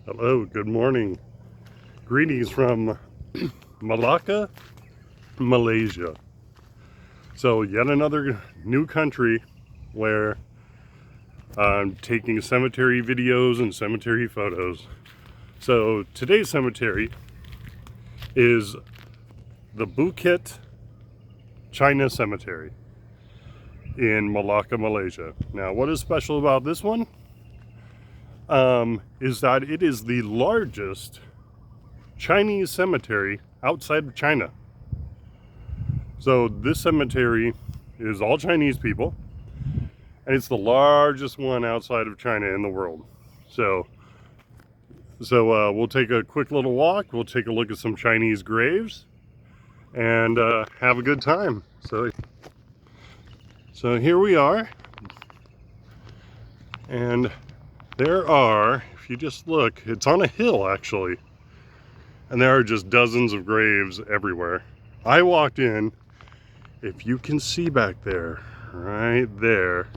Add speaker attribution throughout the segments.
Speaker 1: Hello, good morning. Greetings from Melaka, Malaysia. So yet another new country where I'm taking cemetery videos and cemetery photos. So today's cemetery is the Bukit China Cemetery in Melaka, Malaysia. Now what is special about this one is that it is the largest Chinese cemetery outside of China. So this cemetery is all Chinese people, and it's the largest one outside of China in the world. So we'll take a quick little walk. We'll take a look at some Chinese graves and have a good time. So here we are, and there are, if you just look, it's on a hill actually, and there are just dozens of graves everywhere. I walked in, if you can see back there, right there,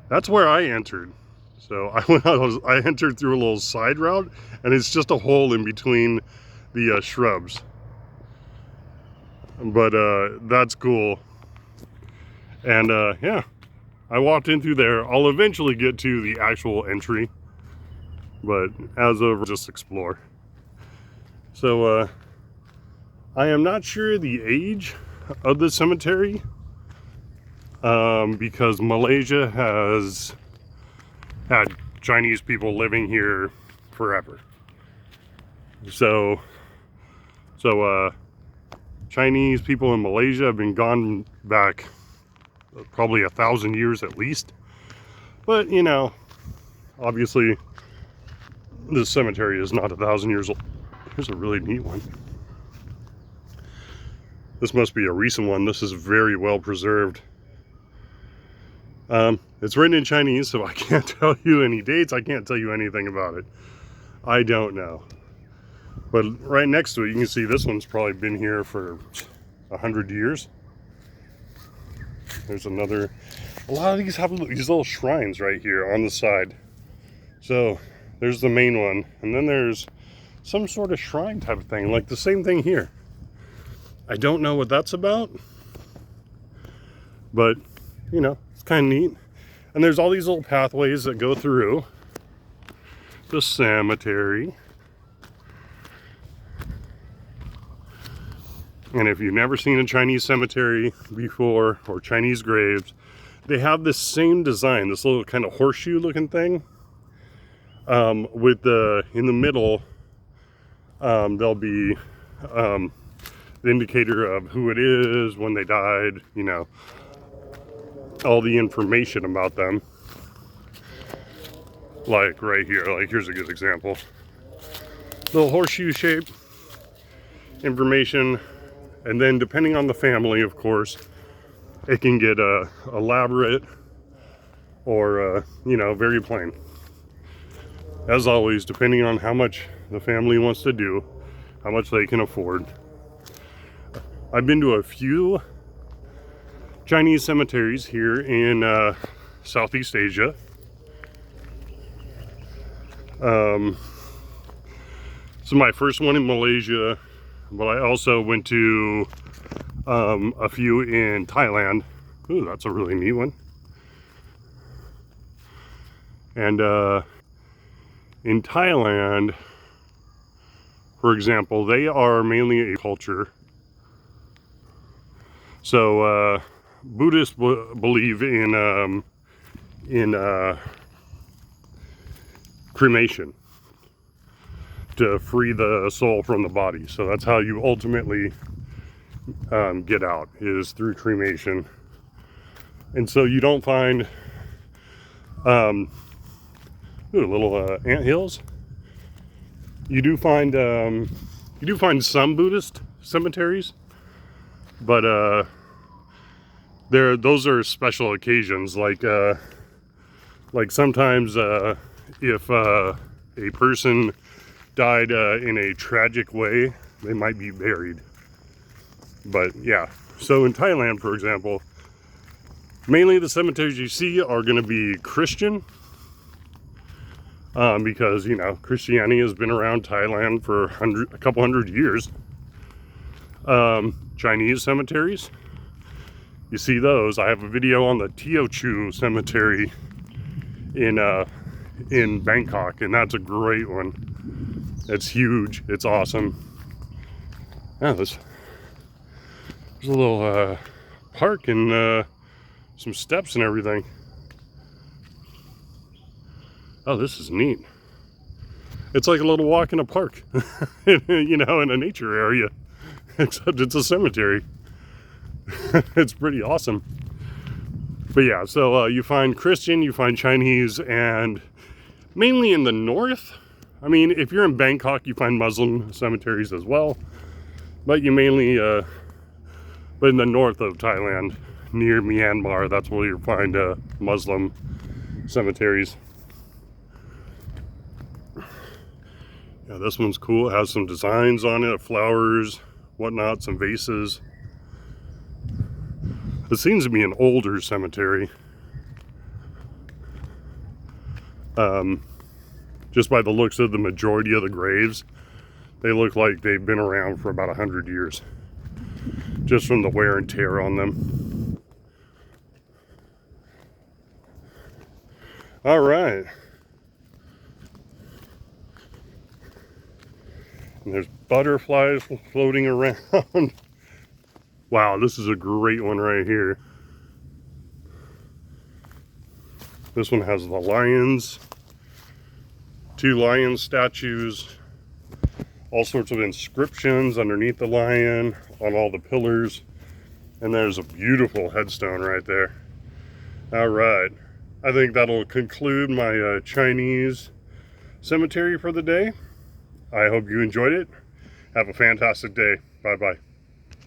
Speaker 1: that's where I entered. So I entered through a little side route, and it's just a hole in between the shrubs. But that's cool. And yeah, I walked in through there. I'll eventually get to the actual entry, but as of just explore. So I am not sure the age of the cemetery because Malaysia has had Chinese people living here forever. So Chinese people in Malaysia have been gone back probably 1,000 years at least. But you know, obviously this cemetery is not 1,000 years old. Here's a really neat one. This must be a recent one. This is very well preserved. It's written in Chinese, so I can't tell you any dates. I can't tell you anything about it. I don't know. But right next to it, you can see this one's probably been here for 100 years. There's another. A lot of these have these little shrines right here on the side. So there's the main one, and then there's some sort of shrine type of thing, like the same thing here. I don't know what that's about, but you know, it's kind of neat. And there's all these little pathways that go through the cemetery. And if you've never seen a Chinese cemetery before, or Chinese graves, they have this same design, this little kind of horseshoe looking thing. With the, in the middle, there'll be the indicator of who it is, when they died, you know, all the information about them. Like right here, like here's a good example. Little horseshoe shape information, and then depending on the family, of course, it can get elaborate or you know, very plain. As always, depending on how much the family wants to do, how much they can afford. I've been to a few Chinese cemeteries here in Southeast Asia. So my first one in Malaysia, but I also went to a few in Thailand. Ooh, that's a really neat one. And in Thailand, for example, they are mainly a culture. So Buddhists believe in cremation to free the soul from the body. So that's how you ultimately get out, is through cremation. And so you don't find little ant hills. You do find some Buddhist cemeteries, but those are special occasions. Like sometimes if a person died in a tragic way, they might be buried. But yeah, so in Thailand, for example, mainly the cemeteries you see are going to be Christian. because, you know, Christianity has been around Thailand for a couple hundred years. Chinese cemeteries, you see those. I have a video on the Teochew cemetery in Bangkok, and that's a great one. It's huge. It's awesome. Yeah, there's a little park and some steps and everything. Oh, this is neat. It's like a little walk in a park, you know, in a nature area, except it's a cemetery. It's pretty awesome. But yeah, so you find Christian, you find Chinese, and mainly in the north. I mean, if you're in Bangkok, you find Muslim cemeteries as well. But you mainly, but in the north of Thailand, near Myanmar, that's where you'll find Muslim cemeteries. Yeah, this one's cool. It has some designs on it, flowers, whatnot, some vases. It seems to be an older cemetery. Just by the looks of the majority of the graves, they look like they've been around for about 100 years. Just from the wear and tear on them. All right. And there's butterflies floating around. Wow, this is a great one right here. This one has the lions, 2 lion statues, all sorts of inscriptions underneath the lion on all the pillars. And there's a beautiful headstone right there. All right, I think that'll conclude my Chinese cemetery for the day. I hope you enjoyed it. Have a fantastic day. Bye-bye.